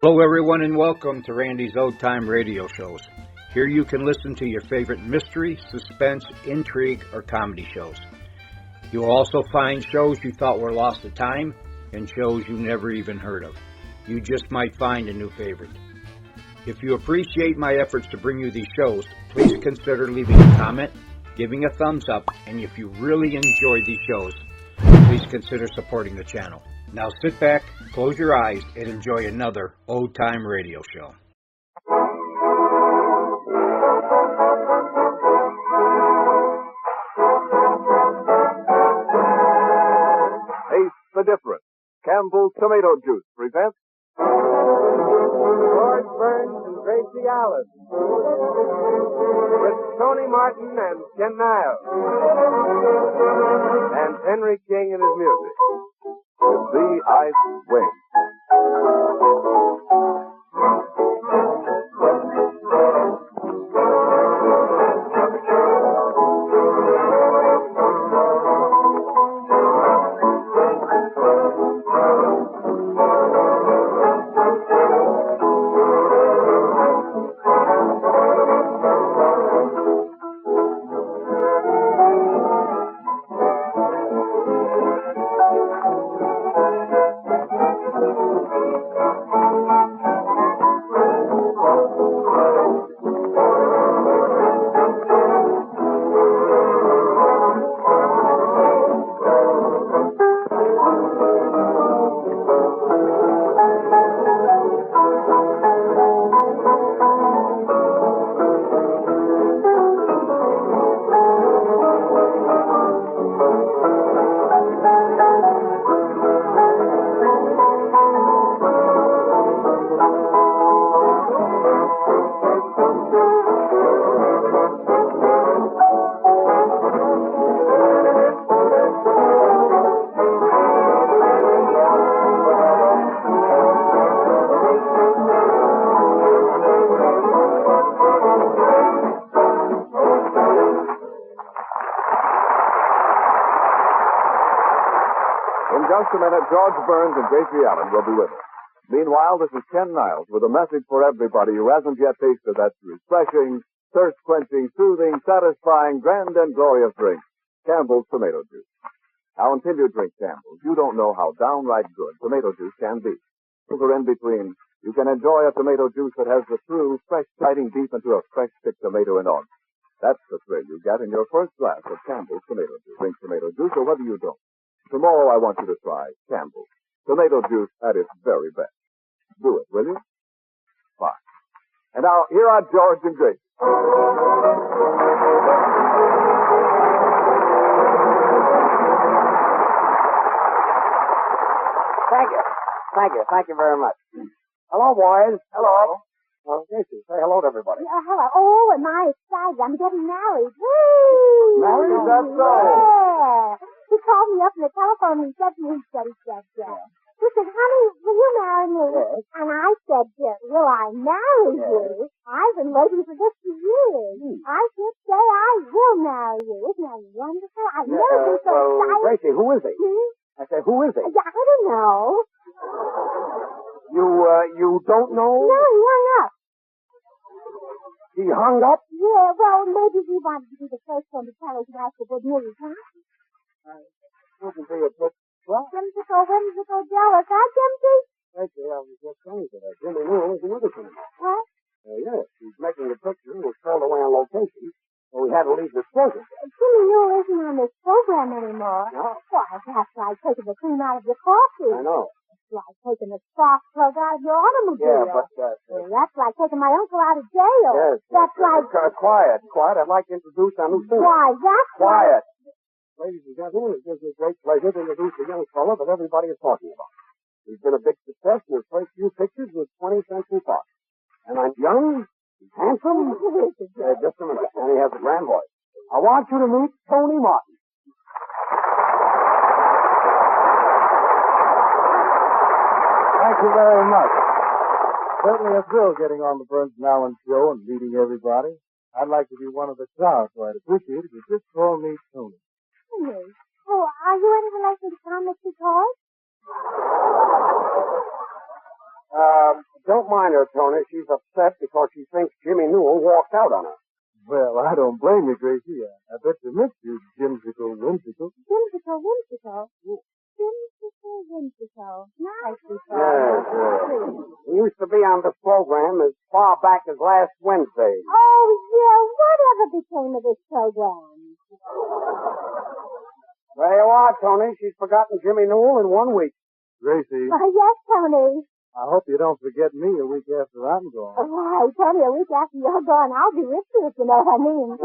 Hello, everyone, and welcome to Randy's Old Time Radio Shows. Here you can listen to your favorite mystery, suspense, intrigue, or comedy shows. You'll also find shows you thought were lost to time and shows you never even heard of. You just might find a new favorite. If you appreciate my efforts to bring you these shows, please consider leaving a comment, giving a thumbs up, and if you really enjoy these shows, please consider supporting the channel. Now sit back, close your eyes, and enjoy another Old Time Radio Show. Taste the difference. Campbell's Tomato Juice presents George Burns and Gracie Allen with Tony Martin and Ken Niles and Henry King and his music. The Ice Wing. In just a minute, George Burns and Gracie Allen will be with us. Meanwhile, this is Ken Niles with a message for everybody who hasn't yet tasted that refreshing, thirst-quenching, soothing, satisfying, grand and glorious drink, Campbell's Tomato Juice. Now, until you drink Campbell's, you don't know how downright good tomato juice can be. Sugar in between, you can enjoy a tomato juice that has the true, fresh, biting deep into a fresh, thick tomato in August. That's the thrill you get in your first glass of Campbell's Tomato Juice. Drink tomato juice or whether you don't. Tomorrow I want you to try Campbell's Tomato Juice at its very best. Do it, will you? Fine. And now, here are George and Gracie. Thank you very much. Hello, boys. Hello. Well, Gracie, say hello to everybody. Hello. Oh, am I excited? I'm getting married. Woo! Married? Is that so? Yeah. He called me up on the telephone and he said to me, he said. He said, honey, will you marry me? Yes. And I said, will I marry you? I've been waiting for this for years. I should say I will marry you. Isn't that wonderful? I've never been so excited. Gracie, who is he? I said, who is he? I don't know. You don't know? No, he hung up. He hung up? Yeah, well, maybe he wanted to be the first one to tell us about the good news, huh? Wouldn't be a bit... Well, Whimsical, jealous, huh, Jimsy? Gracie, I was just saying to that. Jimmy Newell is another thing. What? Yes, he's making a picture and was called away on location, so we had to leave this program. Jimmy Newell isn't on this program anymore. No. Why, that's like taking the cream out of your coffee. I know. It's like taking the spark plug out of your automobile. Yeah, but... That's like taking my uncle out of jail. Yes. That's like... Quiet. I'd like to introduce our new singer. Why, that's Quiet. Ladies and gentlemen, it gives me great pleasure to introduce a young fellow that everybody is talking about. He's been a big success in his first few pictures with 20th Century Fox. And I'm young, he's handsome. Just a minute. And he has a grand voice. I want you to meet Tony Martin. Thank you very much. Certainly a thrill getting on the Burns and Allen show and meeting everybody. I'd like to be one of the crowd, so I'd appreciate it if you just call me Tony. Tony? Oh, are you any relation to Tom, Mr. Todd? Don't mind her, Tony. She's upset because she thinks Jimmy Newell walked out on her. Well, I don't blame you, Gracie. I bet you missed you, Jimsicle Whimsicle. Whimsical, whimsical. Whimsical, whimsical. Nicely Yes, yes. He used to be on this program as far back as last Wednesday. Oh, yeah. Whatever became of this program? There you are, Tony. She's forgotten Jimmy Newell in 1 week. Gracie, Yes, Tony. I hope you don't forget me a week after I'm gone. Why, Tony, a week after you're gone, I'll be with you, if you know what I mean.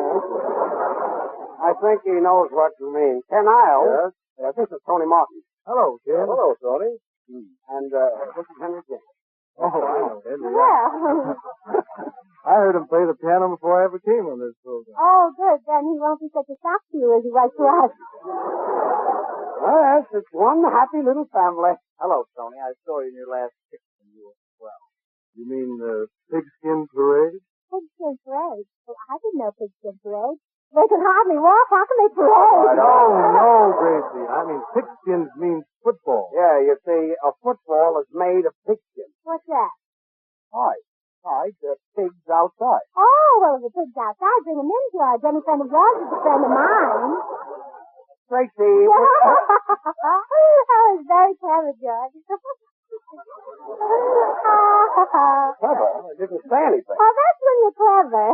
I think he knows what you mean. Ken Isles. Yes? This is Tony Martin. Hello, Ken. Hello, Tony. And this is Henry James. Oh, I know, Henry. Well. I heard him play the piano before I ever came on this program. Oh, good. Then he won't be such a shock to you as he was to us. Yes, it's one happy little family. Hello, Tony. I saw you in your last picture and you were well. You mean the pigskin parade? Pigskin parade? Well, I didn't know pigskin parade. They can hardly walk. How can they parade? No, Gracie. I mean, pigskins means football. Yeah, you see, a football is made of pigskin. What's that? Hide the pigs outside. Oh, well, if the pig's outside, bring him indoors. Any friend of yours is a friend of mine. Tracy. That was very clever, George. Clever. I didn't say anything. Oh, that's when you're clever.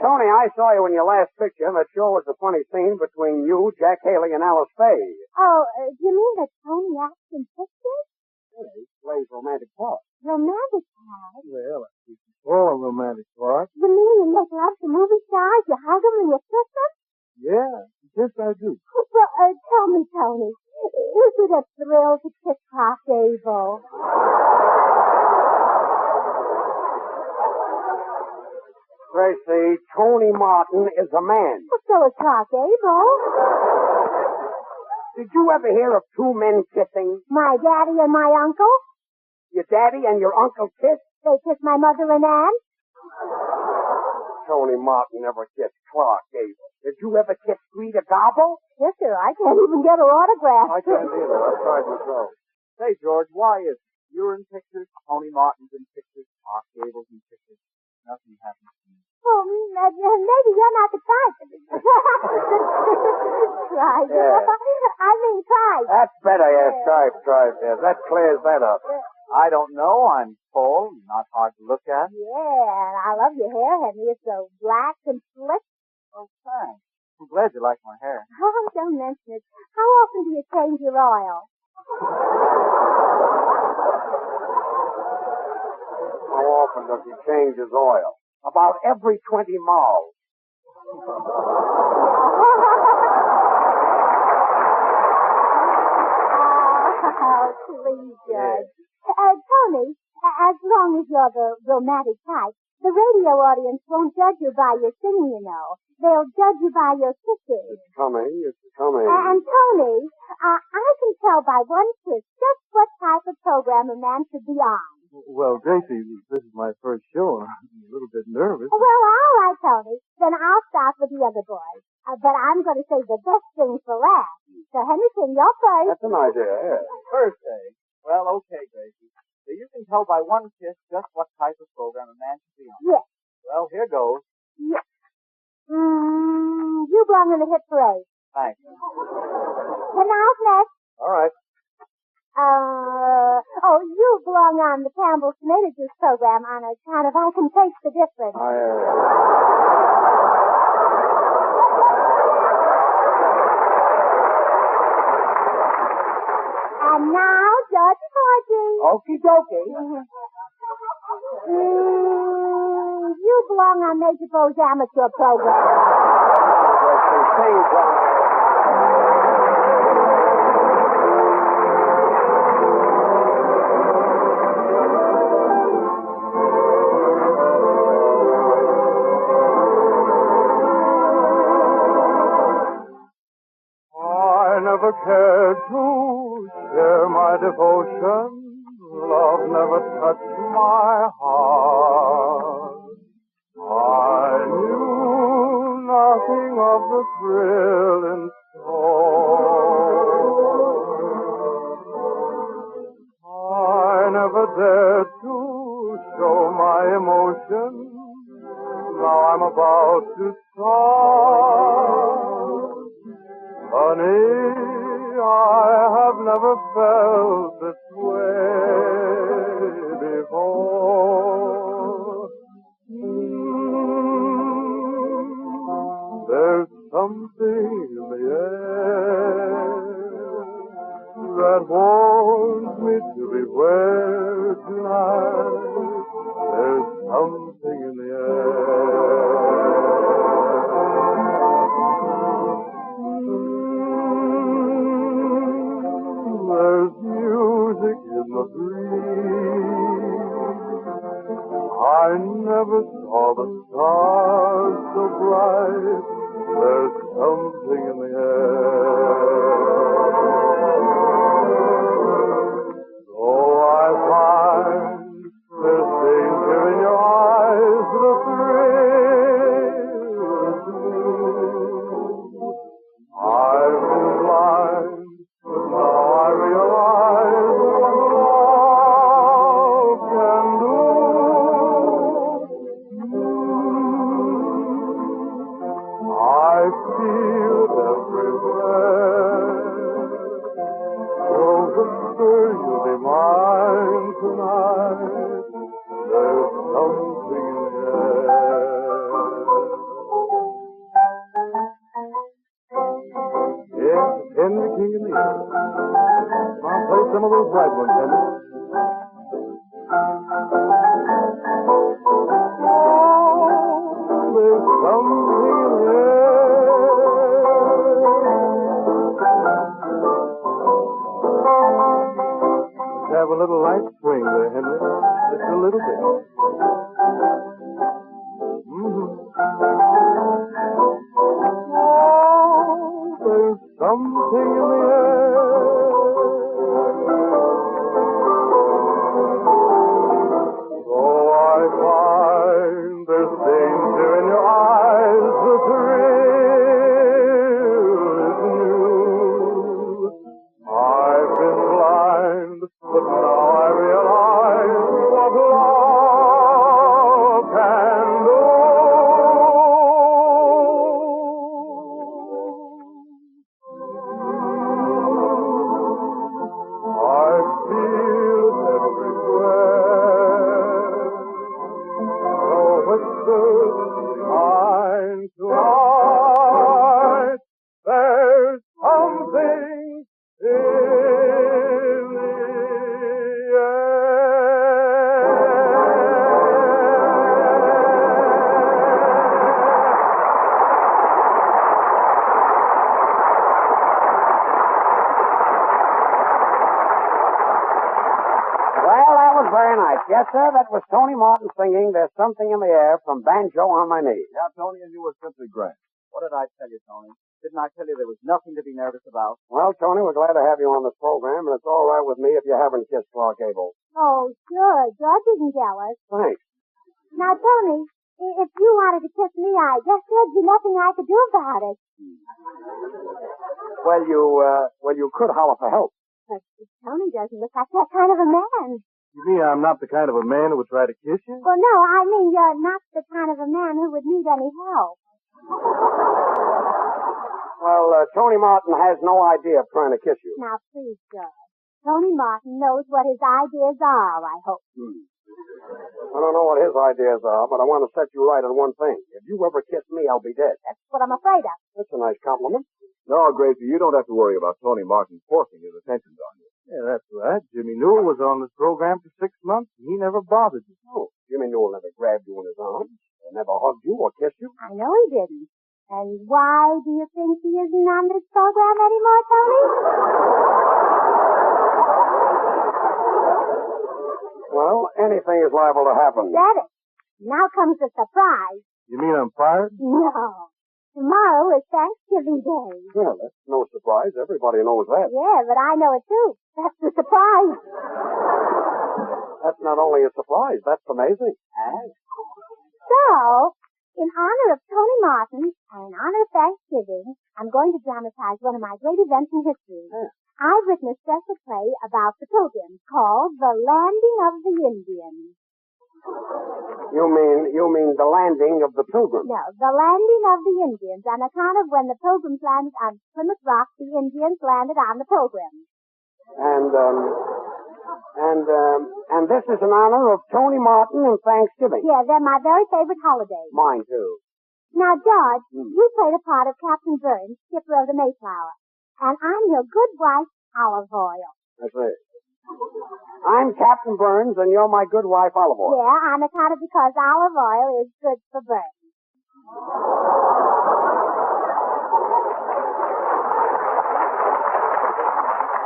Tony, I saw you in your last picture. That sure was a funny scene between you, Jack Haley, and Alice Faye. Oh, do you mean that Tony acts in pictures? Yeah, he plays romantic parts. Romantic part? Well, you can call them romantic parts. You mean you make love to movie stars, you hug them and you kiss them? Yeah, yes, I do. Well, tell me, Tony, is it a thrill to kiss Clark Gable? Tracy, Tony Martin is a man. Well, so is Clark Gable. Did you ever hear of two men kissing? My daddy and my uncle, Your daddy and your uncle kissed? they kiss my mother and aunt. Tony Martin never kissed Clark Gable. Did you ever kiss Rita Gobble? Yes, sir, I can't even get her autograph. I can't either. I've tried myself. Say, George, why is it? You're in pictures, Tony Martin's in pictures, Clark Gable's in pictures. Nothing happens to me. Oh, maybe you're not the type. Tribe. Yeah. I mean tribe. That's better, yes. Tribe, yes. That clears that up. I don't know. I'm full, not hard to look at. Yeah, and I love your hair, Henry. It's so black and slick. Oh, thanks. I'm glad you like my hair. Oh, don't mention it. How often do you change your oil? How often does he change his oil? About every 20 miles. Oh, please, Judge. Tony, as long as you're the romantic type, the radio audience won't judge you by your singing, you know. They'll judge you by your kisses. It's coming. And Tony, I can tell by one kiss just what type of program a man should be on. Well, Gracie, this is my first show, and I'm a little bit nervous. Well, all right, Tony. Then I'll start with the other boys. But I'm going to say the best thing for last. So, Henderson, you're first. That's an idea, yeah. First day. Well, okay, Gracie. So you can tell by one kiss just what type of program a man should be on. Yes. Well, here goes. Yes. You belong in the hit parade. Thanks. And now's next. All right. You belong on the Campbell's Tomato Juice program on account of I can taste the difference. And now, Judge Porgy. Okie dokie. You belong on Major Bo's amateur program. I never cared to share my devotion. Love never touched my heart. I knew nothing of the thrill in store. I where to show my emotion. Now I'm about to start. Honey, I have never felt this way before. There's something in the air that warns me to beware tonight. There's something in the air. There's music in the breeze. I never saw the stars so bright. There's something in the air. Oh, I find there's danger in your eyes. The thrill is new. I've been blind, but now I realize what love can do. I feel it everywhere. So whisper you'll be mine tonight. There's something in the air. Yes, Henry King in the air. Come on, play some of those right ones, Henry. There's something in the air. Let's have a little light swing there, Henry. Just a little bit. Oh, there's something in the air. Oh, I find there's danger in your eyes. The thrill is new. I've been blind, but now I realize what love can do. I feel it everywhere. So whisper mine tonight. There's something in the Well, that was very nice. Yes, sir, that was Tony Martin singing There's Something in the Air from Banjo on My Knee. Yeah, Tony, and you were simply great. What did I tell you, Tony? Didn't I tell you there was nothing to be nervous about? Well, Tony, we're glad to have you on this program, and it's all right with me if you haven't kissed Clark Gable. Oh, sure. George isn't jealous. Thanks. Now, Tony, if you wanted to kiss me, I guess there'd be nothing I could do about it. Well, you could holler for help. But Tony doesn't look like that kind of a man. You mean I'm not the kind of a man who would try to kiss you? Well, no, I mean you're not the kind of a man who would need any help. Well, Tony Martin has no idea of trying to kiss you. Now, please, George. Tony Martin knows what his ideas are, I hope. I don't know what his ideas are, but I want to set you right on one thing. If you ever kiss me, I'll be dead. That's what I'm afraid of. That's a nice compliment. No, Gracie, you don't have to worry about Tony Martin forcing his attentions on you. Yeah, that's right. Jimmy Newell was on this program for 6 months, and he never bothered you. Oh, Jimmy Newell never grabbed you in his arms, or never hugged you or kissed you. I know he didn't. And why do you think he isn't on this program anymore, Tony? Well, anything is liable to happen. Get it. Now comes the surprise. You mean I'm fired? No. Tomorrow is Thanksgiving Day. Well, that's no surprise. Everybody knows that. Yeah, but I know it too. That's the surprise. That's not only a surprise, that's amazing. So, in honor of Tony Martin and in honor of Thanksgiving, I'm going to dramatize one of my great events in history. Yeah. I've written a special play about the Pilgrims called The Landing of the Indians. You mean the landing of the Pilgrims? No, The Landing of the Indians, on account of when the Pilgrims landed on Plymouth Rock, the Indians landed on the Pilgrims. And this is in honor of Tony Martin and Thanksgiving. Yeah, they're my very favorite holidays. Mine, too. Now, George, you play the part of Captain Burns, skipper of the Mayflower. And I'm your good wife, Olive Oil. That's it. I'm Captain Burns, and you're my good wife, Olive Oil. Yeah, on account of because olive oil is good for burns.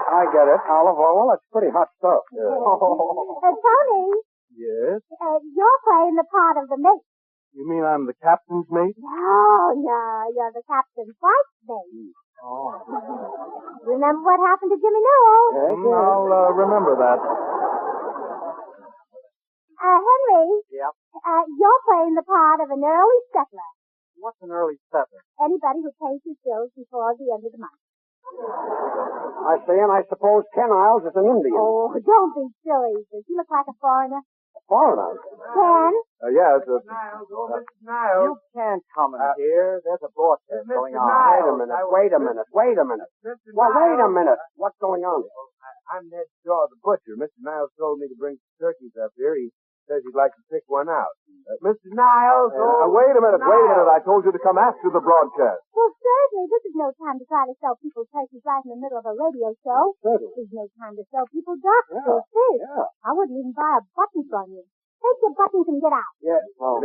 I get it. Olive oil, well, that's pretty hot stuff. Yeah. Tony. Yes? You're playing the part of the mate. You mean I'm the captain's mate? No, you're the captain's wife's mate. Oh. Remember what happened to Jimmy Newell? Yes, I'll remember that. Henry. Yep. You're playing the part of an early settler. What's an early settler? Anybody who pays his bills before the end of the month. I see, and I suppose Ken Isles is an Indian. Oh, don't be silly. Does he look like a foreigner? Foreigner? Ken? Yes. Mr. Niles. You can't come in here. There's a broadcast going on. Wait a minute. Well, wait a minute. What's going on? I'm Ned Shaw, the butcher. Mr. Niles told me to bring some turkeys up here. He says he'd like to pick one out. Mr. Niles! Wait a minute. I told you to come after the broadcast. Well, certainly. This is no time to try to sell people turkeys right in the middle of a radio show. Certainly. There's no time to sell people ducks or fish. Yeah. I wouldn't even buy a button from you. Take your buttons and get out. Yeah. Oh.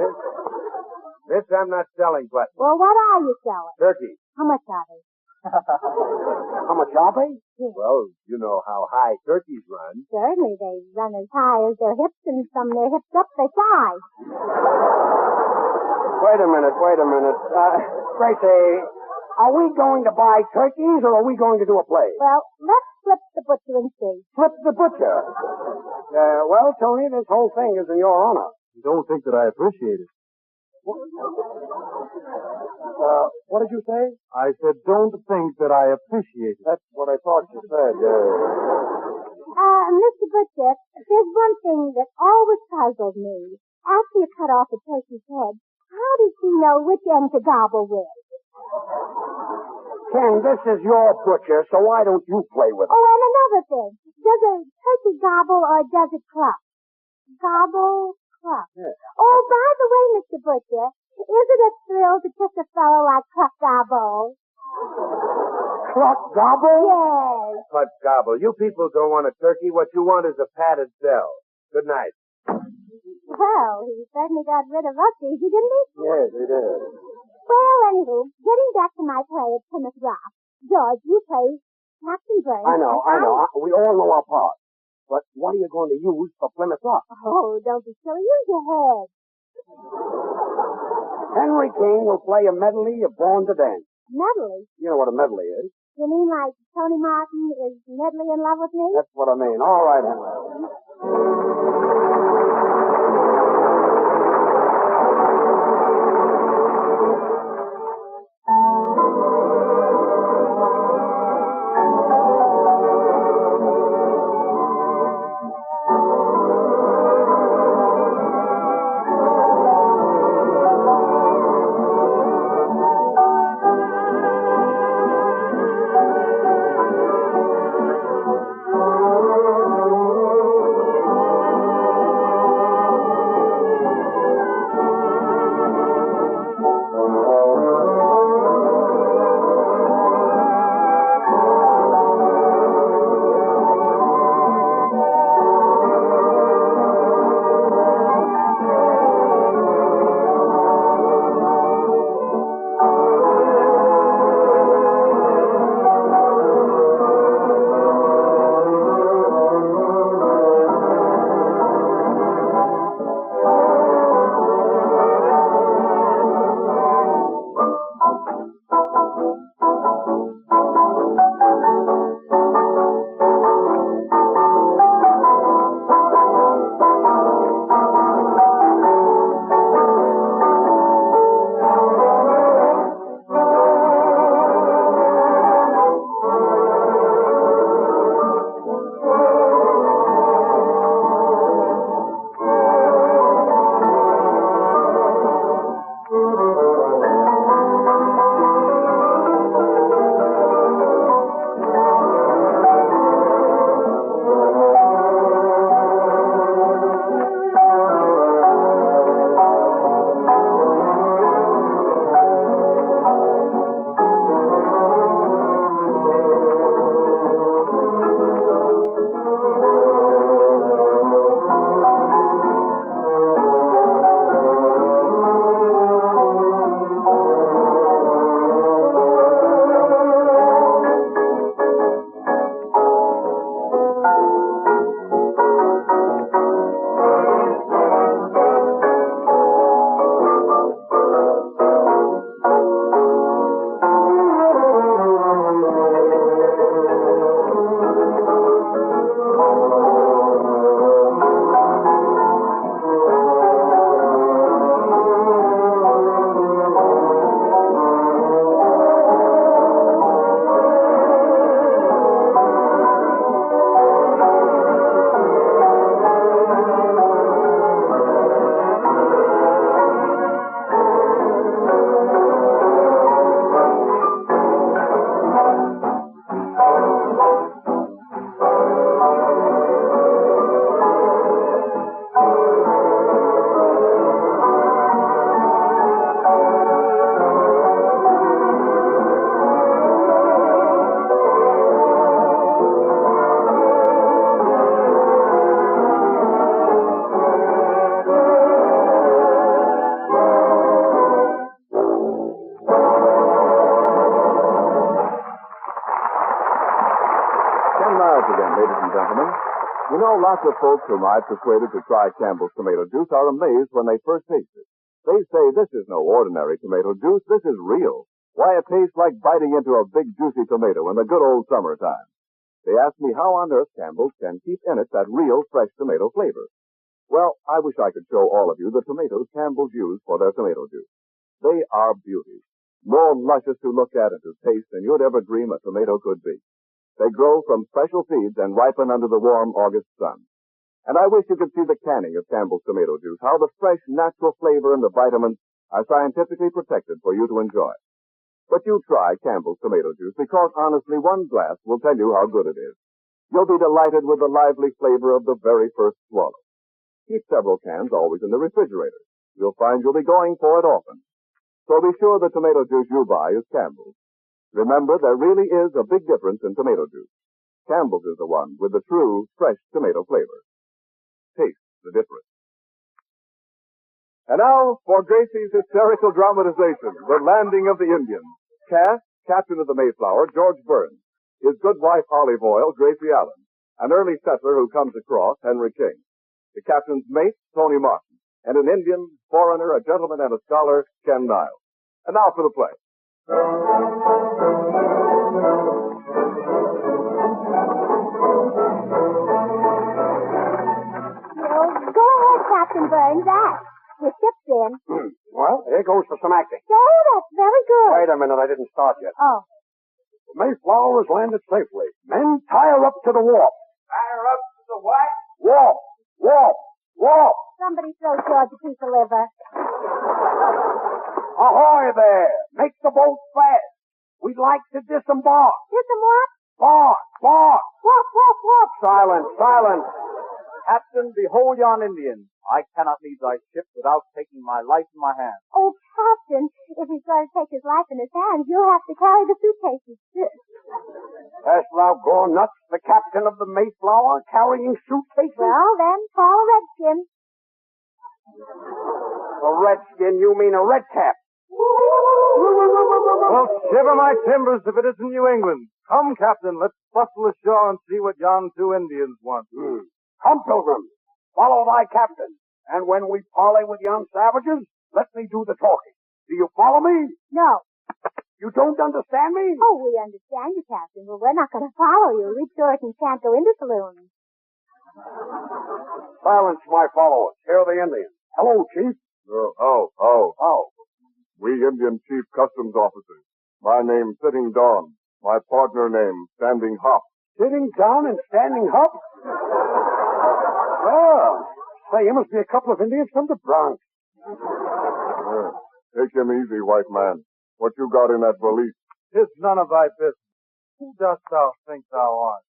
This I'm not selling buttons. Well, what are you selling? Turkeys. How much are they? How much are they? Well, you know how high turkeys run. Certainly, they run as high as their hips, and from their hips up, they fly. Wait a minute. Gracie, are we going to buy turkeys, or are we going to do a play? Well, let's flip the butcher and see. Flip the butcher. Well, Tony, this whole thing is in your honor. You don't think that I appreciate it. What did you say? I said, don't think that I appreciate it. That's what I thought you said. Mr. Butcher, there's one thing that always puzzled me. After you cut off a turkey's head, how does he know which end to gobble with? Ken, this is your butcher, so why don't you play with it? Oh, and another thing. Does a turkey gobble or does it cluck? Gobble, cluck. Yeah. Oh, by the way, Mr. Butcher, is it a thrill to kiss a fellow like Cluck Gobble? Cluck Gobble? Yes. Cluck Gobble. You people don't want a turkey. What you want is a padded cell. Good night. Well, he certainly got rid of us easy, didn't he? Yes, he did. Well, anywho, getting back to my play at Plymouth Rock, George, you play Captain Burns. I know. We all know our part. But what are you going to use for Plymouth Rock? Oh, don't be silly. Use your head. Henry King will play a medley of Born to Dance. Medley? You know what a medley is. You mean like Tony Martin is madly in love with me? That's what I mean. All right, Henry. lots of folks whom I've persuaded to try Campbell's tomato juice are amazed when they first taste it. They say this is no ordinary tomato juice, this is real. Why, it tastes like biting into a big juicy tomato in the good old summertime. They ask me how on earth Campbell's can keep in it that real fresh tomato flavor. Well, I wish I could show all of you the tomatoes Campbell's use for their tomato juice. They are beauties, more luscious to look at and to taste than you'd ever dream a tomato could be. They grow from special seeds and ripen under the warm August sun. And I wish you could see the canning of Campbell's tomato juice, how the fresh, natural flavor and the vitamins are scientifically protected for you to enjoy. But you try Campbell's tomato juice because, honestly, one glass will tell you how good it is. You'll be delighted with the lively flavor of the very first swallow. Keep several cans always in the refrigerator. You'll find you'll be going for it often. So be sure the tomato juice you buy is Campbell's. Remember, there really is a big difference in tomato juice. Campbell's is the one with the true, fresh tomato flavor. Taste the difference. And now for Gracie's hysterical dramatization, The Landing of the Indians. Cass, Captain of the Mayflower, George Burns. His good wife, Olive Oil, Gracie Allen. An early settler who comes across, Henry King. The captain's mate, Tony Martin. And an Indian, foreigner, a gentleman, and a scholar, Ken Niles. And now for the play. Go ahead, Captain Burns. Act. Your ship's in. Well, here goes for some acting. Say, that's very good. Wait a minute, I didn't start yet. Oh. The Mayflower has landed safely. Men, tie her up to the warp. Tie her up to the what? Warp! Warp! Warp! Somebody throw George a piece of liver. Ahoy there! Make the boat fast. We'd like to disembark. What? Bark! Bark! Whoop, whoop, whoop. Silence! Silence! Captain, behold yon Indian. I cannot leave thy ship without taking my life in my hand. Oh, Captain, if he's going to take his life in his hands, you'll have to carry the suitcases. Hast thou gone nuts? The captain of the Mayflower carrying suitcases? Well, then, call a redskin. A redskin? You mean a redcap? Well, shiver my timbers if it isn't New England. Come, Captain, let's bustle ashore and see what yon two Indians want. Come, Pilgrim. Follow thy captain. And when we parley with yon savages, let me do the talking. Do you follow me? No. You don't understand me? Oh, we understand you, Captain, but we're not going to follow you. We sure can't go into saloons. Silence, my followers. Here are the Indians. Hello, Chief. How? We Indian Chief Customs Officers. My name, Sitting Dawn. My partner name, Standing Hop. Sitting down and standing up? Oh, say, you must be a couple of Indians from the Bronx. Take him easy, white man. What you got in that valise? Tis none of thy business. Who dost thou think thou art?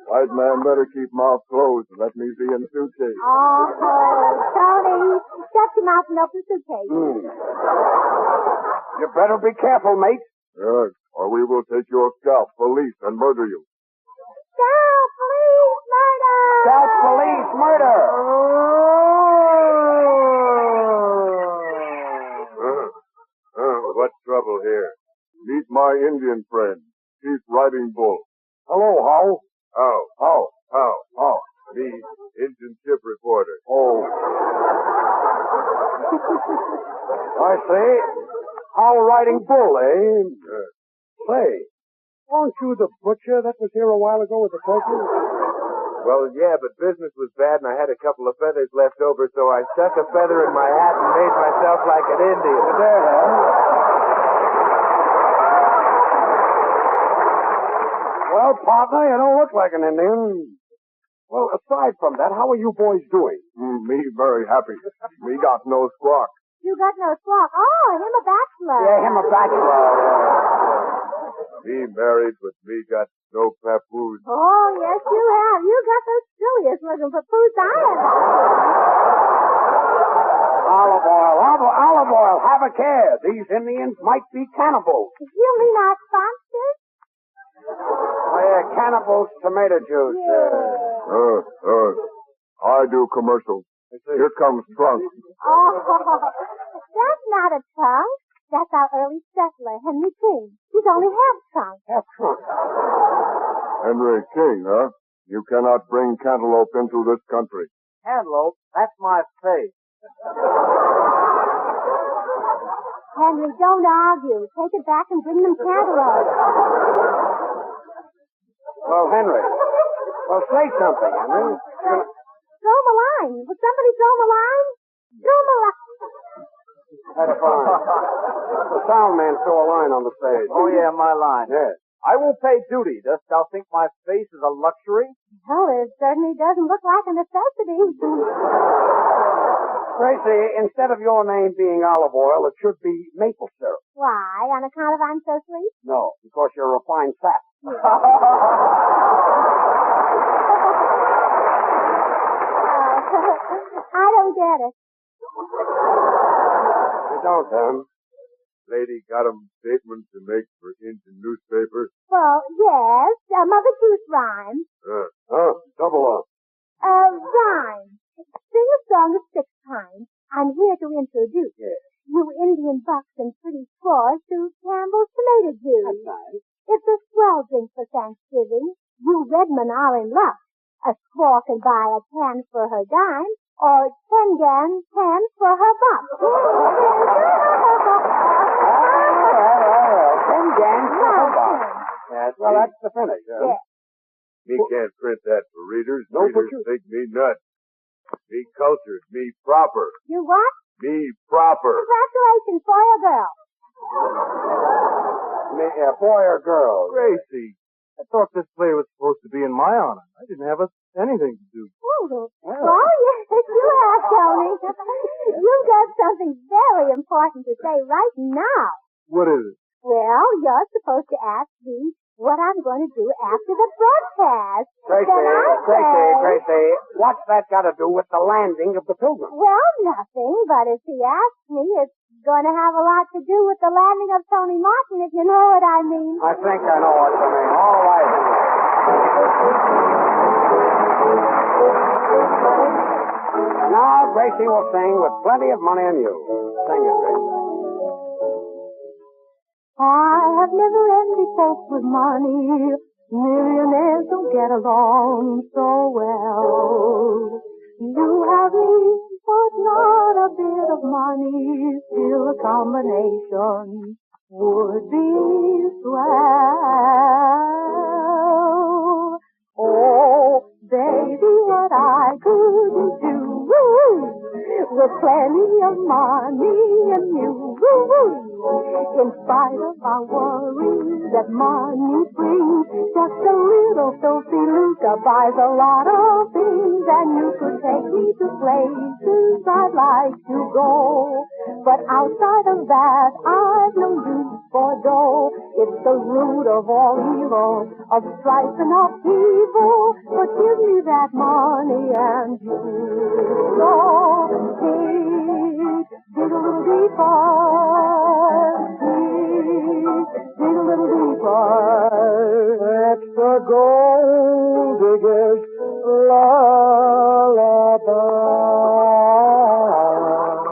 White man better keep mouth closed and let me see in suitcase. Oh, Tony, shut your mouth and open the suitcase. You better be careful, mate. Yes, or we will take your scalp, police, and murder you. Scalp, police, murder! Scalp, police, murder! What trouble here? Meet my Indian friend, Chief Riding Bull. Hello, How? How? Me, Indian ship reporter. Oh. I say, How Riding Bull, eh? Yes. Say, aren't you the butcher that was here a while ago with the turkey? Well, yeah, but business was bad and I had a couple of feathers left over, so I stuck a feather in my hat and made myself like an Indian. There, Well, partner, you don't look like an Indian. Well, aside from that, how are you boys doing? Me very happy. Me got no squawk. You got no squawk. Oh, him a bachelor. Yeah, him a bachelor. Me married, but me got no papoose. Oh, yes, you have. You got the silliest looking papoose I ever. Olive oil, have a care. These Indians might be cannibals. You mean our sponsors? Oh, yeah, cannibals, tomato juice. I do commercials. Here comes Trunk. Oh, that's not a trunk. That's our early settler, Henry King. He's only half drunk. Half drunk. Henry King, huh? You cannot bring cantaloupe into this country. Cantaloupe, that's my face. Henry, don't argue. Take it back and bring them cantaloupe. Well, Henry. Well, say something, Henry. Throw him a line. Would somebody throw him a line? Throw him a line. That's fine. The sound man threw a line on the stage. Oh, yeah, my line. Yes. I will pay duty. Dost thou think my face is a luxury? Well, it certainly doesn't look like a necessity. Gracie, instead of your name being olive oil, it should be maple syrup. Why? On account of I'm so sweet? No, because you're refined fat. I don't get it. You don't, then? Lady got 'em statement to make for into newspaper. Well, yes. Mother Goose rhyme. Double up. Rhyme. Sing a song of 6 times. I'm here to introduce you Indian bucks and pretty squaws to Campbell's tomato juice. That's nice. It's a swell drink for Thanksgiving. You Redmen are in luck. A squaw can buy a can for her dime, or 10 cans for her buck. 10 gans for her buck. Yes, well, that's the finish. Yes. Me can't print that for readers. No, but Readers think me nuts. Me cultured. Me proper. You what? Me proper. Congratulations, boy or girl. Boy or girl? Gracie, I thought this play was supposed to be in my honor. I didn't have anything to do. Oh, yes, you have, Tony. You've got something very important to say right now. What is it? Well, you're supposed to ask me what I'm going to do after the broadcast. Gracie, what's that got to do with the landing of the Pilgrim? Well, nothing, but if he asks me, it's going to have a lot to do with the landing of Tony Martin, if you know what I mean. I think I know what you mean. All right. Now, Gracie will sing with plenty of money on you. Sing it, Gracie. I have never envied folks with money. Millionaires don't get along so well. You have me, but not a bit of money. Still a combination would be swell. Oh, baby, what I could do with plenty of money and you. In spite of our worries that money brings, just a little filthy lucre buys a lot of things, and you could take me to places I'd like to go. But outside of that, I've no use for dough. It's the root of all evil, of strife and upheaval. But give me that money and you go dig a little deeper. Dig a little deeper. That's the gold digger's lullaby.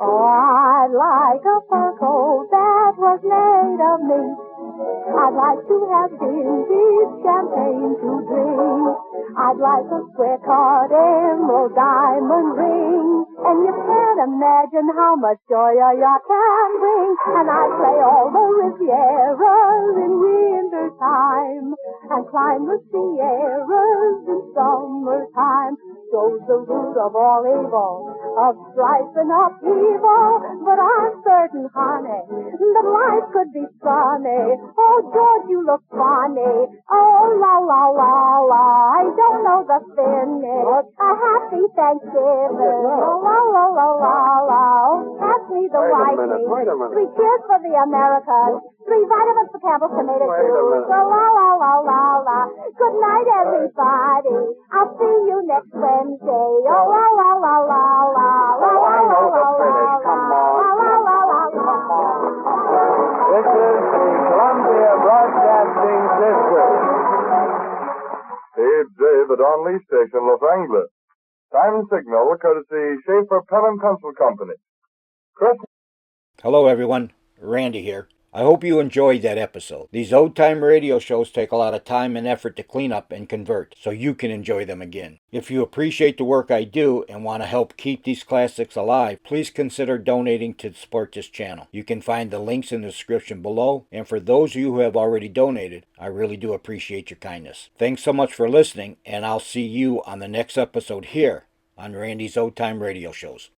Oh, I'd like a fur coat that was made of me. I'd like to have vintage champagne to drink. I'd like a square-cut emerald diamond ring. And you can't imagine how much joy a yacht can bring. And I'd play all the Rivieras in winter time and climb the Sierras in summertime. Shows the root of all evil, of strife and upheaval. But I'm certain, honey, that life could be sunny. Oh, George, you look funny. Oh, la, la, la, la. I don't know the finish. A happy Thanksgiving. Oh, la, la, la, la, la. Oh, pass me the white meat. Wait a minute. 3 cheers for the Americans. 3 vitamins for Campbell's tomato Wait a juice. minute. Oh, la, la, la, la, la. Good night, everybody. I'll see you next Wednesday. Oh, la, la, la, la, la. La, Oh, I know the la, la, finish. la, Come la. on. La, la, la, la, la. This is the Columbia Broadcasting System. Dave Dave at Only Station, Los Angeles. Time signal courtesy Schaefer Pen and Pencil Company. Chris. Hello everyone, Randy here. I hope you enjoyed that episode. These old time radio shows take a lot of time and effort to clean up and convert, so you can enjoy them again. If you appreciate the work I do and want to help keep these classics alive, please consider donating to support this channel. You can find the links in the description below, and for those of you who have already donated, I really do appreciate your kindness. Thanks so much for listening, and I'll see you on the next episode here on Randy's Old Time Radio Shows.